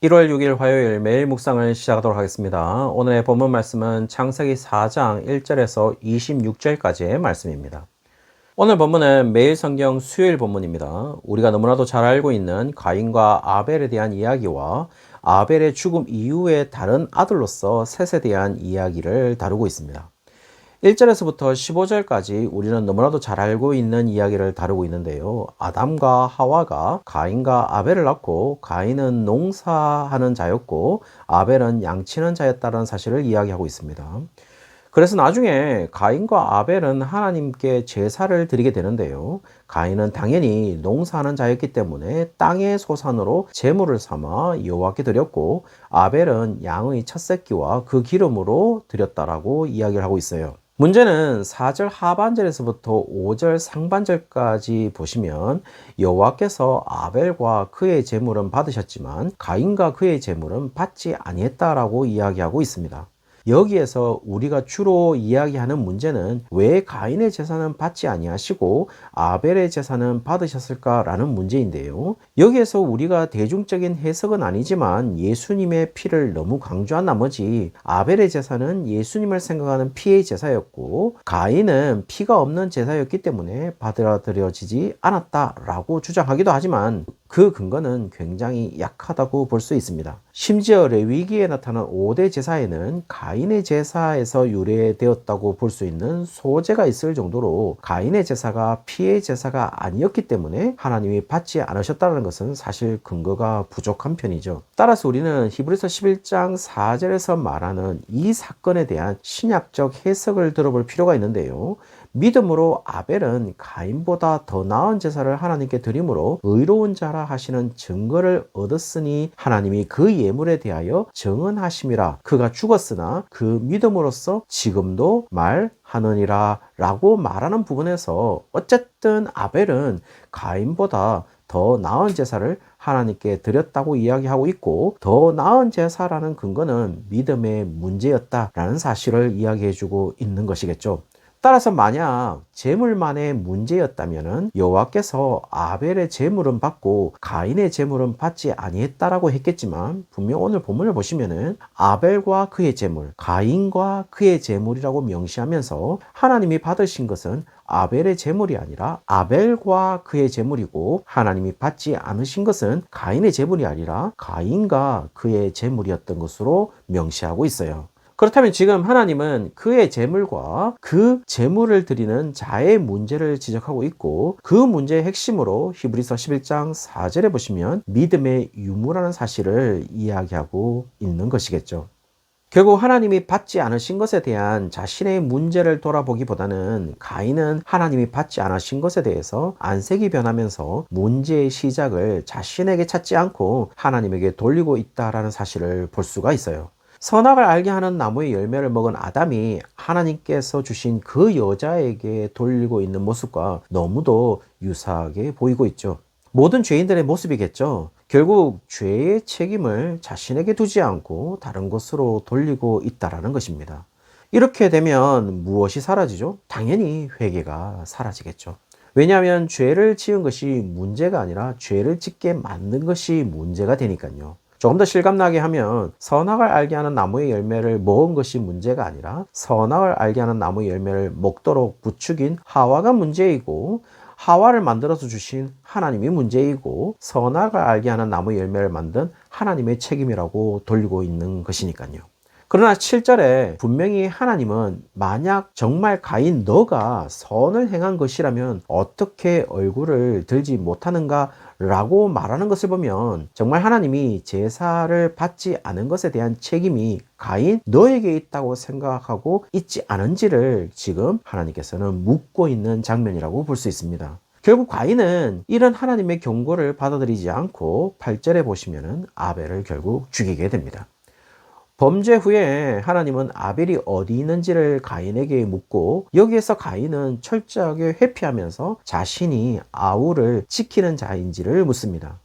1월 6일 화요일 매일 묵상을 시작하도록 하겠습니다. 오늘의 본문 말씀은 창세기 4장 1절에서 26절까지의 말씀입니다. 오늘 본문은 매일 성경 수요일 본문입니다. 우리가 너무나도 잘 알고 있는 가인과 아벨에 대한 이야기와 아벨의 죽음 이후의 다른 아들로서 셋에 대한 이야기를 다루고 있습니다. 1절에서부터 15절까지 우리는 너무나도 잘 알고 있는 이야기를 다루고 있는데요. 아담과 하와가 가인과 아벨을 낳고 가인은 농사하는 자였고 아벨은 양치는 자였다는 사실을 이야기하고 있습니다. 그래서 나중에 가인과 아벨은 하나님께 제사를 드리게 되는데요. 가인은 당연히 농사하는 자였기 때문에 땅의 소산으로 제물을 삼아 여호와께 드렸고 아벨은 양의 첫 새끼와 그 기름으로 드렸다라고 이야기를 하고 있어요. 문제는 4절 하반절에서부터 5절 상반절까지 보시면 여호와께서 아벨과 그의 제물은 받으셨지만 가인과 그의 제물은 받지 아니했다라고 이야기하고 있습니다. 여기에서 우리가 주로 이야기하는 문제는 왜 가인의 제사는 받지 아니하시고 아벨의 제사는 받으셨을까라는 문제인데요. 여기에서 우리가 대중적인 해석은 아니지만 예수님의 피를 너무 강조한 나머지 아벨의 제사는 예수님을 생각하는 피의 제사였고 가인은 피가 없는 제사였기 때문에 받아들여지지 않았다라고 주장하기도 하지만 그 근거는 굉장히 약하다고 볼 수 있습니다. 심지어 레위기에 나타난 5대 제사에는 가인의 제사에서 유래되었다고 볼 수 있는 소제가 있을 정도로 가인의 제사가 피의 제사가 아니었기 때문에 하나님이 받지 않으셨다는 것은 사실 근거가 부족한 편이죠. 따라서 우리는 히브리서 11장 4절에서 말하는 이 사건에 대한 신약적 해석을 들어볼 필요가 있는데요. 믿음으로 아벨은 가인보다 더 나은 제사를 하나님께 드림으로 의로운 자라 하시는 증거를 얻었으니 하나님이 그 예물에 대하여 정언하심이라. 그가 죽었으나 그 믿음으로써 지금도 말하느니라 라고 말하는 부분에서 어쨌든 아벨은 가인보다 더 나은 제사를 하나님께 드렸다고 이야기하고 있고 더 나은 제사라는 근거는 믿음의 문제였다라는 사실을 이야기해주고 있는 것이겠죠. 따라서 만약 제물만의 문제였다면 여호와께서 아벨의 제물은 받고 가인의 제물은 받지 아니했다라고 했겠지만 분명 오늘 본문을 보시면은 아벨과 그의 제물, 가인과 그의 제물이라고 명시하면서 하나님이 받으신 것은 아벨의 제물이 아니라 아벨과 그의 제물이고 하나님이 받지 않으신 것은 가인의 제물이 아니라 가인과 그의 제물이었던 것으로 명시하고 있어요. 그렇다면 지금 하나님은 그의 제물과 그 제물을 드리는 자의 문제를 지적하고 있고 그 문제의 핵심으로 히브리서 11장 4절에 보시면 믿음의 유무라는 사실을 이야기하고 있는 것이겠죠. 결국 하나님이 받지 않으신 것에 대한 자신의 문제를 돌아보기보다는 가인은 하나님이 받지 않으신 것에 대해서 안색이 변하면서 문제의 시작을 자신에게 찾지 않고 하나님에게 돌리고 있다는 사실을 볼 수가 있어요. 선악을 알게 하는 나무의 열매를 먹은 아담이 하나님께서 주신 그 여자에게 돌리고 있는 모습과 너무도 유사하게 보이고 있죠. 모든 죄인들의 모습이겠죠. 결국 죄의 책임을 자신에게 두지 않고 다른 곳으로 돌리고 있다는 것입니다. 이렇게 되면 무엇이 사라지죠? 당연히 회개가 사라지겠죠. 왜냐하면 죄를 지은 것이 문제가 아니라 죄를 짓게 만든 것이 문제가 되니까요. 조금 더 실감나게 하면 선악을 알게 하는 나무의 열매를 먹은 것이 문제가 아니라 선악을 알게 하는 나무의 열매를 먹도록 부추긴 하와가 문제이고 하와를 만들어서 주신 하나님이 문제이고 선악을 알게 하는 나무의 열매를 만든 하나님의 책임이라고 돌리고 있는 것이니까요. 그러나 7절에 분명히 하나님은 만약 정말 가인 너가 선을 행한 것이라면 어떻게 얼굴을 들지 못하는가 라고 말하는 것을 보면 정말 하나님이 제사를 받지 않은 것에 대한 책임이 가인 너에게 있다고 생각하고 있지 않은지를 지금 하나님께서는 묻고 있는 장면이라고 볼 수 있습니다. 결국 가인은 이런 하나님의 경고를 받아들이지 않고 8절에 보시면은 아벨을 결국 죽이게 됩니다. 범죄 후에 하나님은 아벨이 어디 있는지를 가인에게 묻고 여기에서 가인은 철저하게 회피하면서 자신이 아우를 지키는 자인지를 묻습니다.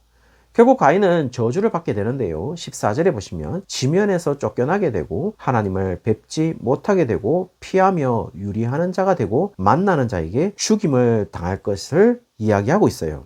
결국 가인은 저주를 받게 되는데요. 14절에 보시면 지면에서 쫓겨나게 되고 하나님을 뵙지 못하게 되고 피하며 유리하는 자가 되고 만나는 자에게 죽임을 당할 것을 이야기하고 있어요.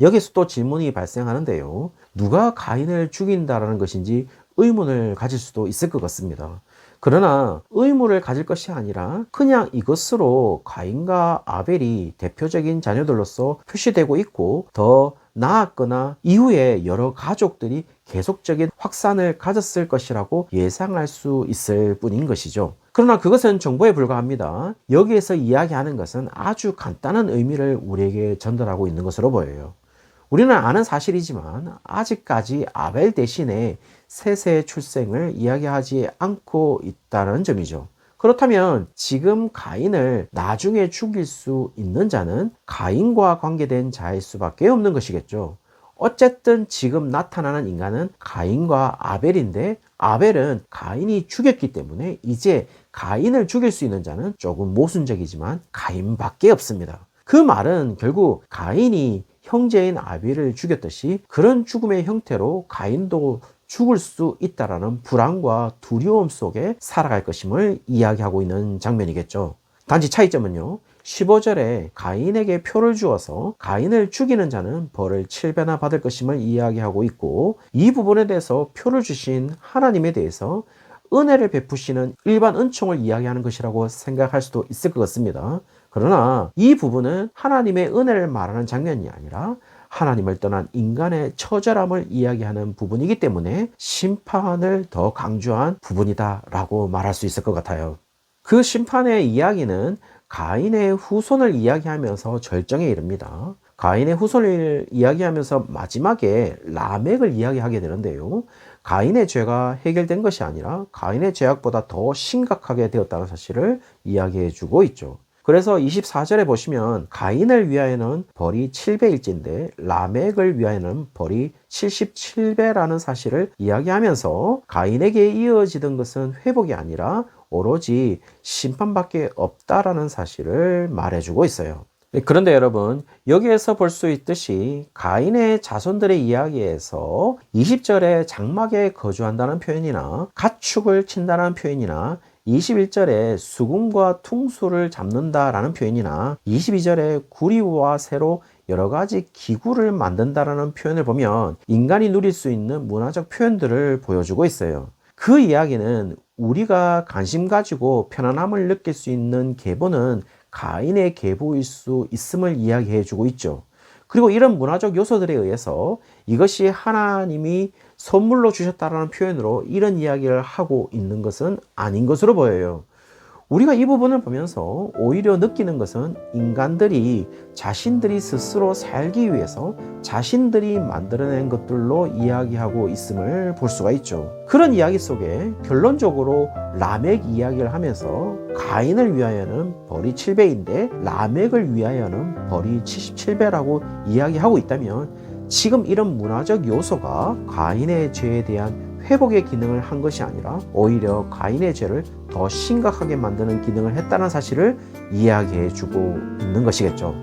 여기서 또 질문이 발생하는데요. 누가 가인을 죽인다라는 것인지 의문을 가질 수도 있을 것 같습니다. 그러나 의문을 가질 것이 아니라 그냥 이것으로 가인과 아벨이 대표적인 자녀들로서 표시되고 있고, 더 나았거나 이후에 여러 가족들이 계속적인 확산을 가졌을 것이라고 예상할 수 있을 뿐인 것이죠. 그러나 그것은 정보에 불과합니다. 여기에서 이야기하는 것은 아주 간단한 의미를 우리에게 전달하고 있는 것으로 보여요. 우리는 아는 사실이지만 아직까지 아벨 대신에 셋의 출생을 이야기하지 않고 있다는 점이죠. 그렇다면 지금 가인을 나중에 죽일 수 있는 자는 가인과 관계된 자일 수밖에 없는 것이겠죠. 어쨌든 지금 나타나는 인간은 가인과 아벨인데, 아벨은 가인이 죽였기 때문에 이제 가인을 죽일 수 있는 자는 조금 모순적이지만 가인밖에 없습니다. 그 말은 결국 가인이 형제인 아벨을 죽였듯이 그런 죽음의 형태로 가인도 죽을 수 있다라는 불안과 두려움 속에 살아갈 것임을 이야기하고 있는 장면이겠죠. 단지 차이점은요, 15절에 가인에게 표를 주어서 가인을 죽이는 자는 벌을 7배나 받을 것임을 이야기하고 있고, 이 부분에 대해서 표를 주신 하나님에 대해서 은혜를 베푸시는 일반 은총을 이야기하는 것이라고 생각할 수도 있을 것 같습니다. 그러나 이 부분은 하나님의 은혜를 말하는 장면이 아니라 하나님을 떠난 인간의 처절함을 이야기하는 부분이기 때문에 심판을 더 강조한 부분이다라고 말할 수 있을 것 같아요. 그 심판의 이야기는 가인의 후손을 이야기하면서 절정에 이릅니다. 가인의 후손을 이야기하면서 마지막에 라멕을 이야기하게 되는데요. 가인의 죄가 해결된 것이 아니라 가인의 죄악보다 더 심각하게 되었다는 사실을 이야기해 주고 있죠. 그래서 24절에 보시면 가인을 위하여는 벌이 7배일진데 라멕을 위하여는 벌이 77배라는 사실을 이야기하면서 가인에게 이어지던 것은 회복이 아니라 오로지 심판밖에 없다라는 사실을 말해주고 있어요. 그런데 여러분, 여기에서 볼 수 있듯이 가인의 자손들의 이야기에서 20절에 장막에 거주한다는 표현이나 가축을 친다는 표현이나 21절에 수금과 퉁소를 잡는다라는 표현이나 22절에 구리와 새로 여러 가지 기구를 만든다라는 표현을 보면 인간이 누릴 수 있는 문화적 표현들을 보여주고 있어요. 그 이야기는 우리가 관심 가지고 편안함을 느낄 수 있는 계보는 가인의 계보일 수 있음을 이야기해 주고 있죠. 그리고 이런 문화적 요소들에 의해서 이것이 하나님이 선물로 주셨다라는 표현으로 이런 이야기를 하고 있는 것은 아닌 것으로 보여요. 우리가 이 부분을 보면서 오히려 느끼는 것은 인간들이 자신들이 스스로 살기 위해서 자신들이 만들어낸 것들로 이야기하고 있음을 볼 수가 있죠. 그런 이야기 속에 결론적으로 라멕 이야기를 하면서 가인을 위하여는 벌이 7배인데 라멕을 위하여는 벌이 77배라고 이야기하고 있다면, 지금 이런 문화적 요소가 가인의 죄에 대한 회복의 기능을 한 것이 아니라 오히려 가인의 죄를 더 심각하게 만드는 기능을 했다는 사실을 이야기해 주고 있는 것이겠죠.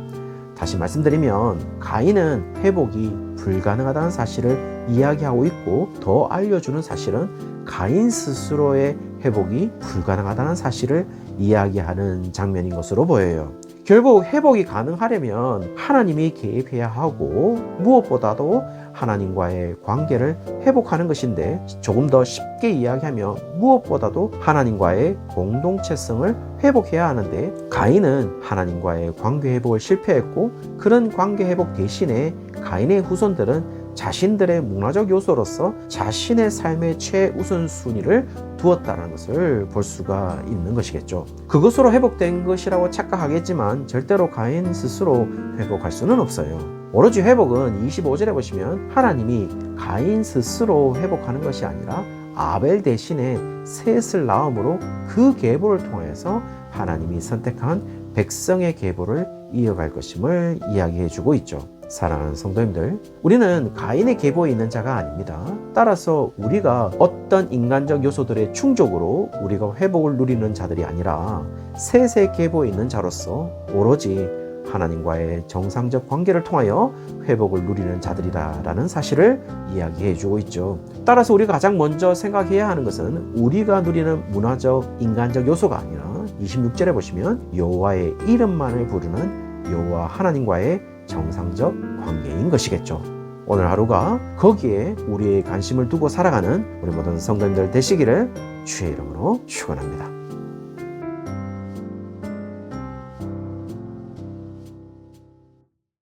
다시 말씀드리면 가인은 회복이 불가능하다는 사실을 이야기하고 있고, 더 알려주는 사실은 가인 스스로의 회복이 불가능하다는 사실을 이야기하는 장면인 것으로 보여요. 결국 회복이 가능하려면 하나님이 개입해야 하고, 무엇보다도 하나님과의 관계를 회복하는 것인데, 조금 더 쉽게 이야기하면 무엇보다도 하나님과의 공동체성을 회복해야 하는데, 가인은 하나님과의 관계 회복을 실패했고, 그런 관계 회복 대신에 가인의 후손들은 자신들의 문화적 요소로서 자신의 삶의 최우선순위를 두었다는 것을 볼 수가 있는 것이겠죠. 그것으로 회복된 것이라고 착각하겠지만 절대로 가인 스스로 회복할 수는 없어요. 오로지 회복은 25절에 보시면 하나님이 가인 스스로 회복하는 것이 아니라 아벨 대신에 셋을 낳음으로 그 계보를 통해서 하나님이 선택한 백성의 계보를 이어갈 것임을 이야기해 주고 있죠. 사랑하는 성도님들, 우리는 가인의 계보에 있는 자가 아닙니다. 따라서 우리가 어떤 인간적 요소들의 충족으로 우리가 회복을 누리는 자들이 아니라 셋의 계보에 있는 자로서 오로지 하나님과의 정상적 관계를 통하여 회복을 누리는 자들이다라는 사실을 이야기해 주고 있죠. 따라서 우리가 가장 먼저 생각해야 하는 것은 우리가 누리는 문화적, 인간적 요소가 아니라 26절에 보시면 여호와의 이름만을 부르는 여호와 하나님과의 정상적 관계인 것이겠죠. 오늘 하루가 거기에 우리의 관심을 두고 살아가는 우리 모든 성도님들 되시기를 주의 이름으로 축원합니다.